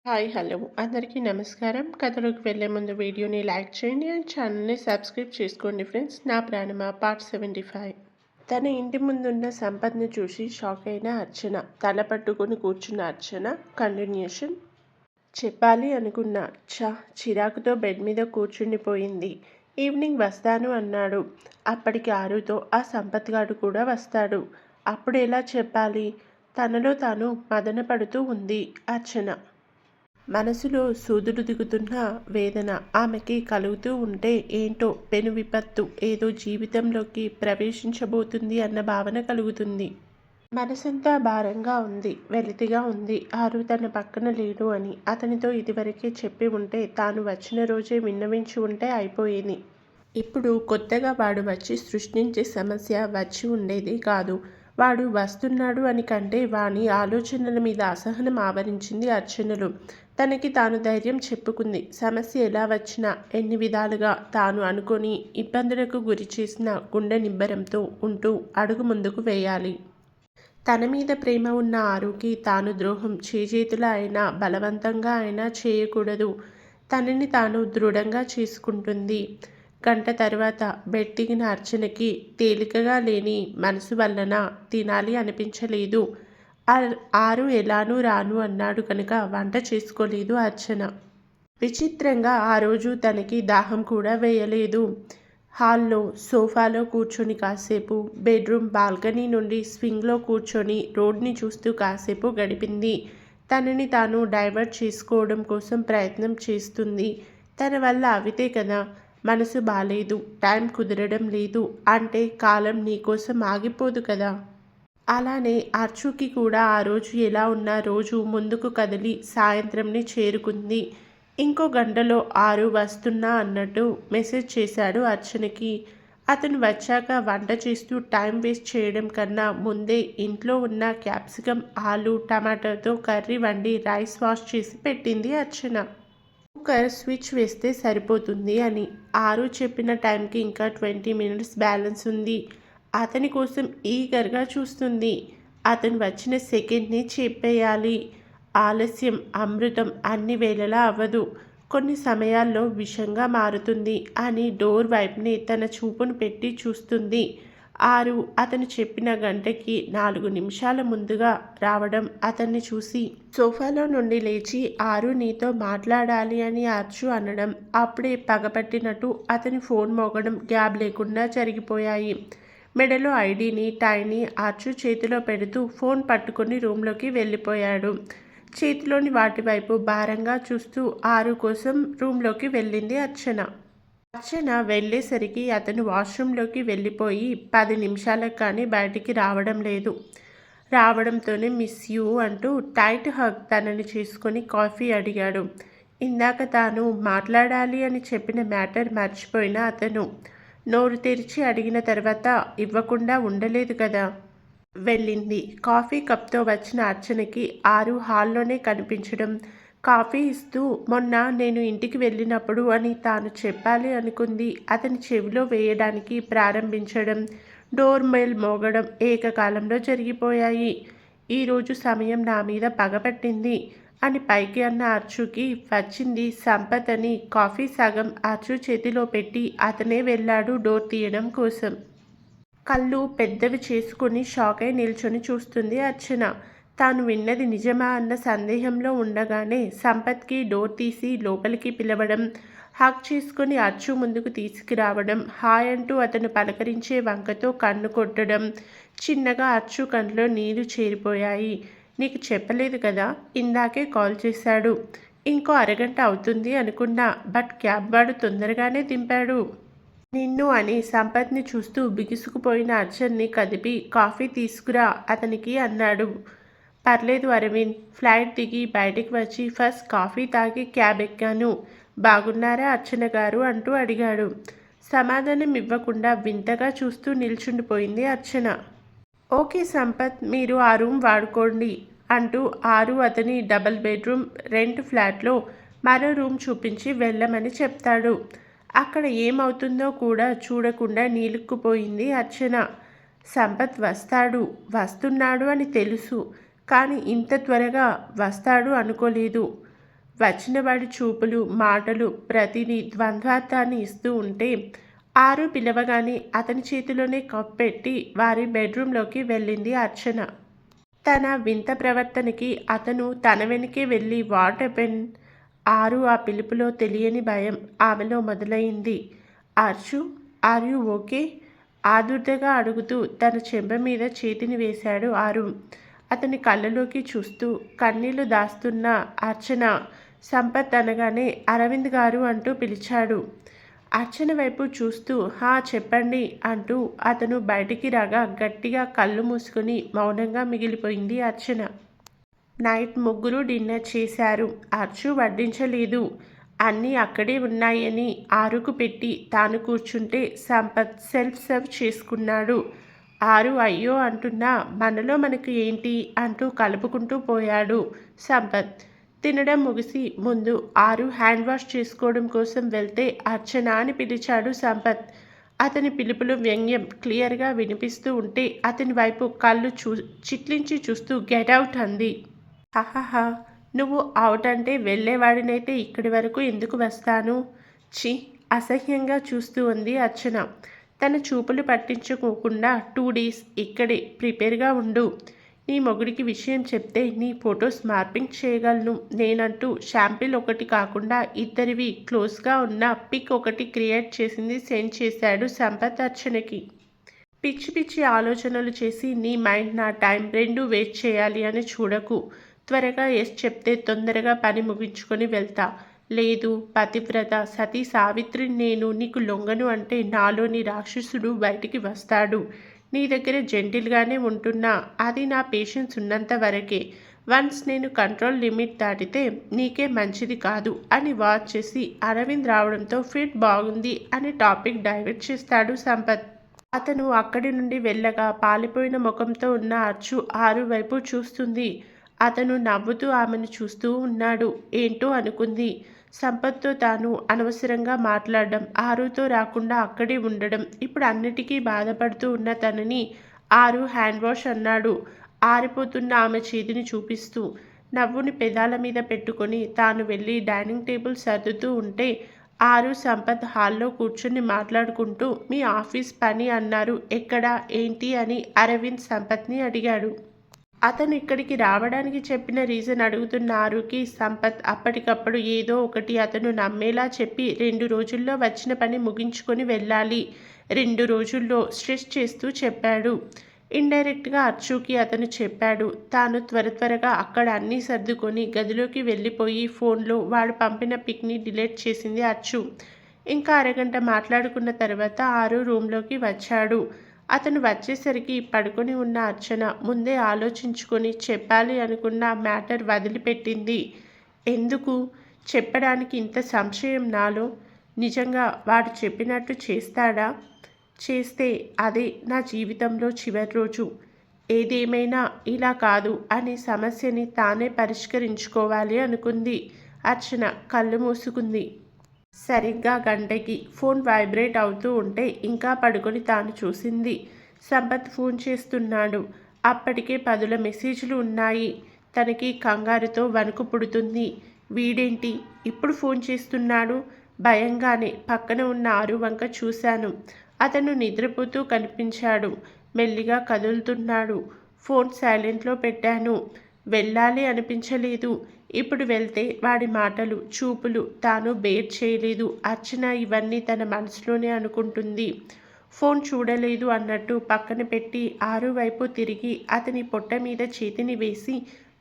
Hi hello అందరికీ నమస్కారం. కథలోకి వెళ్ళే ముందు వీడియోని లైక్ చేయండి అండ్ ఛానల్ని సబ్స్క్రైబ్ చేసుకోండి ఫ్రెండ్స్. నా ప్రాణమా పార్ట్ 75. తన ఇంటి ముందున్న సంపత్ని చూసి షాక్ అయిన అర్చన, తల పట్టుకొని కూర్చున్న అర్చన కంటిన్యూషన్ చెప్పాలి అనుకున్నా. చిరాకుతో బెడ్ మీద కూర్చుండిపోయింది. ఈవినింగ్ వస్తాను అన్నాడు. అప్పటికి ఆరుతో ఆ సంపత్ గాడు కూడా వస్తాడు. అప్పుడు ఎలా చెప్పాలి? తనలో తాను మదన పడుతూ ఉంది అర్చన. మనసులో సూదులు దిగుతున్న వేదన ఆమెకి కలుగుతూ ఉంటే ఏంటో పెను విపత్తు ఏదో జీవితంలోకి ప్రవేశించబోతుంది అన్న భావన కలుగుతుంది. మనసంతా భారంగా ఉంది, వెలితిగా ఉంది. ఆరు తన పక్కన లేడు అని అతనితో ఇదివరకే చెప్పి ఉంటే తాను వచ్చిన రోజే విన్నవించి ఉంటే అయిపోయేది. ఇప్పుడు కొత్తగా వాడు వచ్చి సృష్టించే సమస్య వచ్చి ఉండేది కాదు. వాడు వస్తున్నాడు అని కంటే వాని ఆలోచనల మీద అసహనం ఆవరించింది అర్చనలో. తనకి తాను ధైర్యం చెప్పుకుంది. సమస్య ఎలా వచ్చినా ఎన్ని విధాలుగా తాను అనుకొని ఇబ్బందులకు గురి చేసిన గుండె నిబ్బరంతో ఉంటూ అడుగు ముందుకు వేయాలి. తన మీద ప్రేమ ఉన్న ఆరుకి తాను ద్రోహం చేజేతులా అయినా బలవంతంగా అయినా చేయకూడదు. తనని తాను దృఢంగా చేసుకుంటుంది. గంట తర్వాత బెడ్ దిగిన అర్చనకి తేలికగా లేని మనసు వలన తినాలి అనిపించలేదు. ఆరు ఎలానూ రాను అన్నాడు కనుక వంట చేసుకోలేదు అర్చన. విచిత్రంగా ఆ రోజు తనకి దాహం కూడా వేయలేదు. హాల్లో సోఫాలో కూర్చొని కాసేపు, బెడ్రూమ్ బాల్కనీ నుండి స్వింగ్లో కూర్చొని రోడ్ని చూస్తూ కాసేపు గడిపింది. తనని తాను డైవర్ట్ చేసుకోవడం కోసం ప్రయత్నం చేస్తుంది. తన వల్ల అవితే కదా. మనసు బాలేదు, టైం కుదరడం లేదు అంటే కాలం నీకోసం ఆగిపోదు కదా. అలానే అర్చుకి కూడా ఆ రోజు ఎలా ఉన్నా రోజు ముందుకు కదిలి సాయంత్రంని చేరుకుంది. ఇంకో గంటలో ఆరు వస్తున్నా అన్నట్టు మెసేజ్ చేశాడు అర్చనకి. అతను వచ్చాక వంట చేస్తూ టైం వేస్ట్ చేయడం కన్నా ముందే ఇంట్లో ఉన్న క్యాప్సికమ్, ఆలు, టమాటాతో కర్రీ వండి రైస్ వాష్ చేసి పెట్టింది అర్చన. కుక్కర్ స్విచ్ వేస్తే సరిపోతుంది అని. ఆరు చెప్పిన టైంకి ఇంకా 20 minutes బ్యాలెన్స్ ఉంది. అతని కోసం ఈగర్గా చూస్తుంది. అతను వచ్చిన సెకండ్ని చెప్పేయాలి. ఆలస్యం అమృతం అన్ని వేళలా అవ్వదు, కొన్ని సమయాల్లో విషంగా మారుతుంది అని డోర్ వైపుని తన చూపును పెట్టి చూస్తుంది. ఆరు అతను చెప్పిన గంటకి 4 నిమిషాల ముందుగా రావడం అతన్ని చూసి సోఫాలో నుండి లేచి ఆరు నీతో మాట్లాడాలి అని అర్చు అనడం, అప్పుడే పగపట్టినట్టు అతని ఫోన్ మోగడం గ్యాప్ లేకుండా జరిగిపోయాయి. మెడలో ఐడీని టైని అర్చు చేతిలో పెడుతూ ఫోన్ పట్టుకొని రూమ్లోకి వెళ్ళిపోయాడు. చేతిలోని వాటి వైపు భారంగా చూస్తూ ఆరు కోసం రూమ్లోకి వెళ్ళింది అర్చన. అర్చన వెళ్ళేసరికి అతను వాష్రూమ్లోకి వెళ్ళిపోయి 10 నిమిషాలకు కానీ బయటికి రావడం లేదు. రావడంతోనే మిస్ యూ అంటూ టైట్ హగ్ తనని చేసుకొని కాఫీ అడిగాడు. ఇందాక తాను మాట్లాడాలి అని చెప్పిన మ్యాటర్ మర్చిపోయిన అతను నోరు తెరిచి అడిగిన తర్వాత ఇవ్వకుండా ఉండలేదు కదా. వెళ్ళింది. కాఫీ కప్తో వచ్చిన అర్చనకి ఆరు హాల్లోనే కనిపించడం, కాఫీ ఇస్తూ మొన్న నేను ఇంటికి వెళ్ళినప్పుడు అని తాను చెప్పాలి అనుకుంది అతని చెవిలో వేయడానికి ప్రారంభించడం, డోర్ బెల్ మోగడం ఏకకాలంలో జరిగిపోయాయి. ఈరోజు సమయం నా మీద పగపట్టింది అని పైకి అన్న అర్చుకి వచ్చింది సంపత్ అని. కాఫీ సగం అర్చు చేతిలో పెట్టి అతనే వెళ్ళాడు డోర్ తీయడం కోసం. కళ్ళు పెద్దవి చేసుకుని షాక్ అయి నిల్చొని చూస్తుంది అర్చన. తాను విన్నది నిజమా అన్న సందేహంలో ఉండగానే సంపత్కి డోర్ తీసి లోపలికి పిలవడం, హక్ చేసుకుని అర్చు ముందుకు తీసుకురావడం, హాయ్ అంటూ అతను పలకరించే వంకతో కన్ను కొట్టడం. చిన్నగా అర్చు కంట్లో నీళ్లు చేరిపోయాయి. నీకు చెప్పలేదు కదా, ఇందాకే కాల్ చేశాడు. ఇంకో అరగంట అవుతుంది అనుకున్నా, బట్ క్యాబ్ వాడు తొందరగానే దింపాడు నిన్ను అని సంపత్ని చూస్తూ బిగుసుకుపోయిన అర్చన్ని కదిపి కాఫీ తీసుకురా అతనికి అన్నాడు. పర్లేదు అరవింద్. ఫ్లైట్ దిగి బయటికి వచ్చి ఫస్ట్ కాఫీ తాగి క్యాబ్ ఎక్కాను. బాగున్నారా అర్చన గారు అంటూ అడిగాడు. సమాధానం ఇవ్వకుండా వింతగా చూస్తూ నిల్చుండిపోయింది అర్చన. ఓకే సంపత్, మీరు ఆ రూమ్ వాడుకోండి అంటూ ఆరు అతని డబుల్ బెడ్రూమ్ రెంట్ ఫ్లాట్లో మరో రూమ్ చూపించి వెళ్ళమని చెప్తాడు. అక్కడ ఏమవుతుందో కూడా చూడకుండా నీలుక్కుపోయింది అర్చన. సంపత్ వస్తున్నాడు అని తెలుసు, కానీ ఇంత త్వరగా వస్తాడు అనుకోలేదు. వచ్చినవాడి చూపులు, మాటలు ప్రతిదీ ద్వంద్వార్థాన్ని ఇస్తూ ఉంటే ఆరు పిలవగానే అతని చేతిలోనే కప్ పెట్టి వారి బెడ్రూంలోకి వెళ్ళింది అర్చన. తన వింత ప్రవర్తనకి అతను తన వెనకే వెళ్ళి వాట్ హ్యాపెన్? ఆరు ఆ పిలుపులో తెలియని భయం ఆమెలో మొదలైంది. అర్చు, ఆర్ యు ఓకే? ఆదుర్దగా అడుగుతూ తన చెంప మీద చేతిని వేశాడు ఆరు. అతని కళ్ళలోకి చూస్తూ కన్నీళ్లు దాస్తున్న అర్చన సంపత్ అనగానే అరవింద్ గారు అంటూ పిలిచాడు. అర్చన వైపు చూస్తూ హా చెప్పండి అంటూ అతను బయటికి రాగా గట్టిగా కళ్ళు మూసుకుని మౌనంగా మిగిలిపోయింది అర్చన. నైట్ ముగ్గురు డిన్నర్ చేశారు. అర్చు వడ్డించలేదు. అన్నీ అక్కడే ఉన్నాయని ఆరుకు పెట్టి తాను కూర్చుంటే సంపత్ సెల్ఫ్ సర్వ్ చేసుకున్నాడు. ఆరు అయ్యో అంటున్నా మనలో మనకు ఏంటి అంటూ కలుపుకుంటూ పోయాడు సంపత్. తినడం ముగిసి ముందు ఆరు హ్యాండ్ వాష్ చేసుకోవడం కోసం వెళ్తే అర్చన అని పిలిచాడు సంపత్. అతని పిలుపులు వ్యంగ్యం క్లియర్గా వినిపిస్తూ ఉంటే అతని వైపు కళ్ళు చిట్లించి చూస్తూ గెట్ అవుట్ అంది. హహహా, నువ్వు అవుట్ అంటే వెళ్ళేవాడినైతే ఇక్కడి వరకు ఎందుకు వస్తాను? చి, అసహ్యంగా చూస్తూ ఉంది అర్చన. తన చూపులు పట్టించుకోకుండా 2 days ఇక్కడే ప్రిపేర్గా ఉండు. నీ మొగుడికి విషయం చెప్తే నీ ఫొటోస్ మార్పింగ్ చేయగలను నేనంటూ షాంపిల్ ఒకటి కాకుండా ఇద్దరివి క్లోజ్గా ఉన్న పిక్ ఒకటి క్రియేట్ చేసింది సెండ్ చేశాడు సంపత్ అర్చనకి. పిచ్చి పిచ్చి ఆలోచనలు చేసి నీ మైండ్ నా టైం రెండూ వేస్ట్ చేయాలి అని చూడకు. త్వరగా ఎస్ చెప్తే తొందరగా పని ముగించుకొని వెళ్తా. లేదు పతివ్రత సతీ సావిత్రి నేను నీకు లొంగను అంటే నాలోని రాక్షసుడు బయటికి వస్తాడు. నీ దగ్గర జెంటిల్గానే ఉంటున్నా అది నా పేషెన్స్ ఉన్నంత వరకే. వన్స్ నేను కంట్రోల్ లిమిట్ దాటితే నీకే మంచిది కాదు అని వాచ్ చేసి అరవింద్ రావడంతో ఫిట్ బాగుంది అని టాపిక్ డైవర్ట్ చేస్తాడు సంపత్. అతను అక్కడి నుండి వెళ్ళగా పాలిపోయిన ముఖంతో ఉన్న అర్చు ఆరు వైపు చూస్తుంది. అతను నవ్వుతూ ఆమెను చూస్తూ ఉన్నాడు. ఏంటో అనుకుంది. సంపత్తో తాను అనవసరంగా మాట్లాడడం, ఆరుతో రాకుండా అక్కడే ఉండడం, ఇప్పుడు అన్నిటికీ బాధపడుతూ ఉన్న తనని ఆరు హ్యాండ్ వాష్ అన్నాడు ఆరిపోతున్న ఆమె చేతిని చూపిస్తూ. నవ్వుని పెదాల మీద పెట్టుకొని తాను వెళ్ళి డైనింగ్ టేబుల్ సర్దుతూ ఉంటే ఆరు సంపత్ హాల్లో కూర్చొని మాట్లాడుకుంటూ మీ ఆఫీస్ పని అన్నారు ఎక్కడా ఏంటి అని అరవింద్ సంపత్ని అడిగాడు. అతను ఇక్కడికి రావడానికి చెప్పిన రీజన్ అడుగుతున్న ఆరుకి సంపత్ అప్పటికప్పుడు ఏదో ఒకటి అతను నమ్మేలా చెప్పి 2 రోజుల్లో వచ్చిన పని ముగించుకొని వెళ్ళాలి. 2 రోజుల్లో స్ట్రెస్ చేస్తూ చెప్పాడు. ఇండైరెక్ట్గా అర్చుకి అతను చెప్పాడు. తాను త్వరగా అక్కడ అన్నీ సర్దుకొని గదిలోకి వెళ్ళిపోయి ఫోన్లో వాడు పంపిన పిక్ని డిలీట్ చేసింది అర్చు. ఇంకా అరగంట మాట్లాడుకున్న తర్వాత ఆరు రూమ్లోకి వచ్చాడు. అతను వచ్చేసరికి పడుకొని ఉన్న అర్చన ముందే ఆలోచించుకొని చెప్పాలి అనుకున్న మ్యాటర్ వదిలిపెట్టింది. ఎందుకు చెప్పడానికి ఇంత సంశయం నాలో? నిజంగా వాడు చెప్పినట్టు చేస్తాడా? చేస్తే అదే నా జీవితంలో చివరి రోజు. ఏదేమైనా ఇలా కాదు అని సమస్యని తానే పరిష్కరించుకోవాలి అనుకుంది. అర్చన కళ్ళు మూసుకుంది. సరిగ్గా గంటకి ఫోన్ వైబ్రేట్ అవుతూ ఉంటే ఇంకా పడుకొని తాను చూసింది. సంపత్ ఫోన్ చేస్తున్నాడు. అప్పటికే 10 మెసేజ్లు ఉన్నాయి. తనకి కంగారుతో వణుకు పుడుతుంది. వీడేంటి ఇప్పుడు ఫోన్ చేస్తున్నాడు? భయంగానే పక్కన ఉన్న ఆరు వంక చూశాను. అతను నిద్రపోతూ కనిపించాడు. మెల్లిగా కదులుతున్నాడు. ఫోన్ సైలెంట్లో పెట్టాను. వెళ్ళాలి అనిపించలేదు. ఇప్పుడు వెళ్తే వాడి మాటలు, చూపులు తాను బేర్ చేయలేదు. అర్చన ఇవన్నీ తన మనసులోనే అనుకుంటుంది. ఫోన్ చూడలేదు అన్నట్టు పక్కన పెట్టి ఆరు వైపు తిరిగి అతని పొట్ట మీద చేతిని వేసి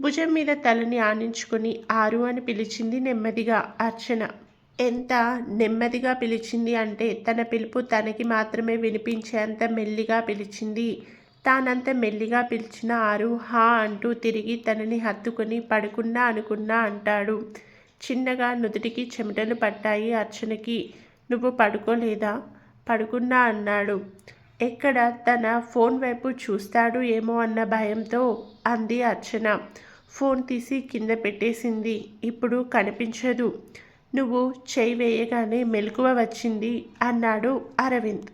భుజం మీద తలని ఆనించుకొని ఆరు అని పిలిచింది నెమ్మదిగా అర్చన. ఎంత నెమ్మదిగా పిలిచింది అంటే తన పిలుపు తనకి మాత్రమే వినిపించేంత మెల్లిగా పిలిచింది. తానంత మెల్లిగా పిలిచిన ఆరు హా అంటూ తిరిగి తనని హత్తుకొని పడుకున్నా అనుకున్నా అంటాడు. చిన్నగా నుదుటికి చెమటలు పట్టాయి అర్చనకి. నువ్వు పడుకోలేదా? పడుకున్నా అన్నాడు. ఎక్కడ తన ఫోన్ వైపు చూస్తాడు ఏమో అన్న భయంతో అంది అర్చన. ఫోన్ తీసి కింద పెట్టేసింది. ఇప్పుడు కనిపించదు. నువ్వు చేయి వేయగానే మెలకువ వచ్చింది అన్నాడు అరవింద్.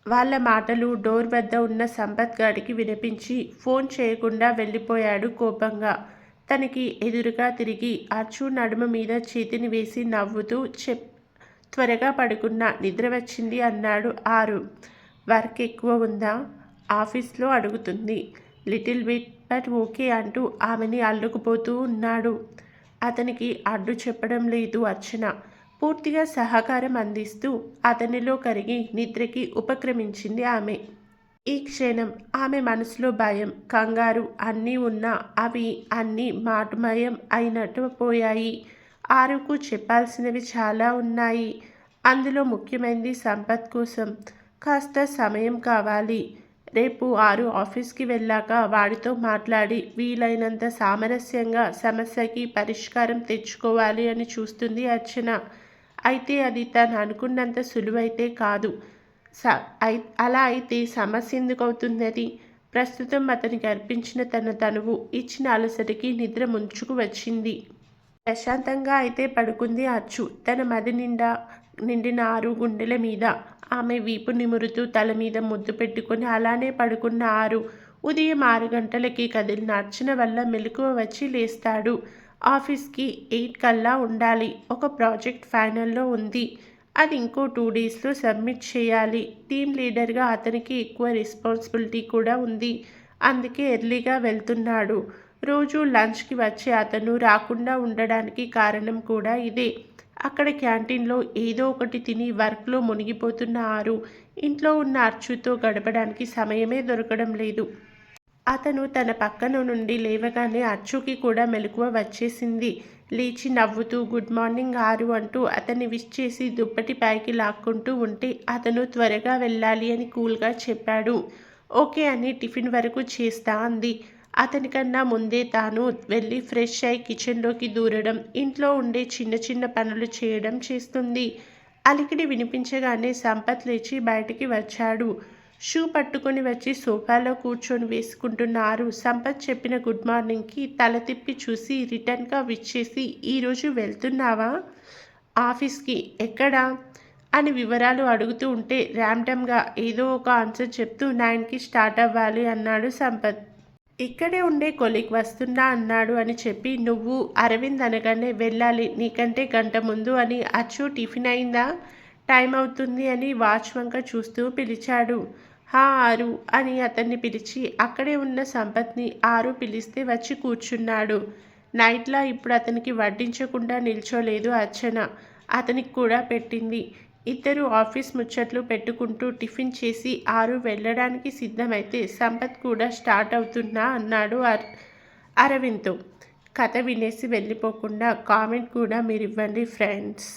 వాళ్ళ మాటలు డోర్ వద్ద ఉన్న సంపత్ గాడికి వినిపించి ఫోన్ చేయకుండా వెళ్ళిపోయాడు కోపంగా. తనకి ఎదురుగా తిరిగి అచ్చు నడుమ మీద చేతిని వేసి నవ్వుతూ త్వరగా పడుకున్నా, నిద్ర వచ్చింది అన్నాడు ఆరు. వర్క్ ఎక్కువ ఉందా? ఆఫీస్లో అడుగుతుంది. లిటిల్ బిట్, బట్ ఓకే అంటూ ఆమెని అల్లుకుపోతూ ఉన్నాడు. అతనికి అడ్డు చెప్పడం లేదు అర్చన. పూర్తిగా సహకారం అందిస్తూ అతనిలో కరిగి నిద్రకి ఉపక్రమించింది ఆమె. ఈ క్షణం ఆమె మనసులో భయం, కంగారు అన్నీ ఉన్నా అవి అన్నీ మాటుమయం అయినట్టు పోయాయి. ఆరుకు చెప్పాల్సినవి చాలా ఉన్నాయి. అందులో ముఖ్యమైనది సంపత్ కోసం కాస్త సమయం కావాలి. రేపు ఆరు ఆఫీస్కి వెళ్ళాక వాడితో మాట్లాడి వీలైనంత సామరస్యంగా సమస్యకి పరిష్కారం తెచ్చుకోవాలి అని చూస్తుంది అర్చన. అయితే అది తను అనుకున్నంత సులువైతే కాదు. అలా అయితే సమస్య ఎందుకు అవుతున్నది? ప్రస్తుతం అతనికి అర్పించిన తన తనువు ఇచ్చిన అలసటకి నిద్ర ముంచుకు వచ్చింది. ప్రశాంతంగా అయితే పడుకుంది అచ్చు. తన మది నిండిన ఆరు గుండెల మీద ఆమె వీపు నిమురుతూ తల మీద ముద్దు పెట్టుకుని అలానే పడుకున్న ఆరు ఉదయం 6 గంటలకి కదిలిన అర్చన వల్ల మెలకువ వచ్చి లేస్తాడు. ఆఫీస్కి 8 కల్లా ఉండాలి. ఒక ప్రాజెక్ట్ ఫైనల్లో ఉంది. అది ఇంకో 2 డేస్లో సబ్మిట్ చేయాలి. టీమ్ లీడర్గా అతనికి ఎక్కువ రెస్పాన్సిబిలిటీ కూడా ఉంది. అందుకే ఎర్లీగా వెళ్తున్నాడు. రోజు లంచ్కి వచ్చే అతను రాకుండా ఉండడానికి కారణం కూడా ఇదే. అక్కడ క్యాంటీన్లో ఏదో ఒకటి తిని వర్క్లో మునిగిపోతున్న ఆరు ఇంట్లో ఉన్న అర్చుతో గడపడానికి సమయమే దొరకడం లేదు. అతను తన పక్కన నుండి లేవగానే అచ్చుకి కూడా మెలకువ వచ్చేసింది. లేచి నవ్వుతూ గుడ్ మార్నింగ్ ఆరు అంటూ అతన్ని విష్ చేసి దుప్పటి పైకి లాక్కుంటూ ఉంటే అతను త్వరగా వెళ్ళాలి అని కూల్గా చెప్పాడు. ఓకే అని టిఫిన్ వరకు చేస్తా అంది. అతనికన్నా ముందే తాను వెళ్ళి ఫ్రెష్ అయి కిచెన్లోకి దూరడం, ఇంట్లో ఉండే చిన్న చిన్న పనులు చేయడం చేస్తుంది. అలికిడి వినిపించగానే సంపత్ లేచి బయటికి వచ్చాడు. షూ పట్టుకొని వచ్చి సోఫాలో కూర్చొని వేసుకుంటున్నారు. సంపత్ చెప్పిన గుడ్ మార్నింగ్కి తల తిప్పి చూసి రిటర్న్గా విష్ చేసి ఈరోజు వెళ్తున్నావా ఆఫీస్కి? ఎక్కడా అని వివరాలు అడుగుతూ ఉంటే ర్యాండమ్గా ఏదో ఒక ఆన్సర్ చెప్తూ 9కి స్టార్ట్ అవ్వాలి అన్నాడు సంపత్. ఇక్కడే ఉండే కొలీగ్ వస్తున్నా అన్నాడు అని చెప్పి నువ్వు అరవింద్ అనగానే వెళ్ళాలి నీకంటే గంట ముందు అని అచ్చు టిఫిన్ అయిందా? టైం అవుతుంది అని వాచ్ వంక చూస్తూ పిలిచాడు. హా ఆరు అని అతన్ని పిలిచి అక్కడే ఉన్న సంపత్ని ఆరు పిలిస్తే వచ్చి కూర్చున్నాడు. నైట్లా ఇప్పుడు అతనికి వడ్డించకుండా నిల్చోలేదు అర్చన. అతనికి కూడా పెట్టింది. ఇద్దరు ఆఫీస్ ముచ్చట్లు పెట్టుకుంటూ టిఫిన్ చేసి ఆరు వెళ్ళడానికి సిద్ధమైతే సంపత్ కూడా స్టార్ట్ అవుతున్నా అన్నాడు అరవింద్తో. కథ వినేసి వెళ్ళిపోకుండా కామెంట్ కూడా మీరు ఇవ్వండి ఫ్రెండ్స్.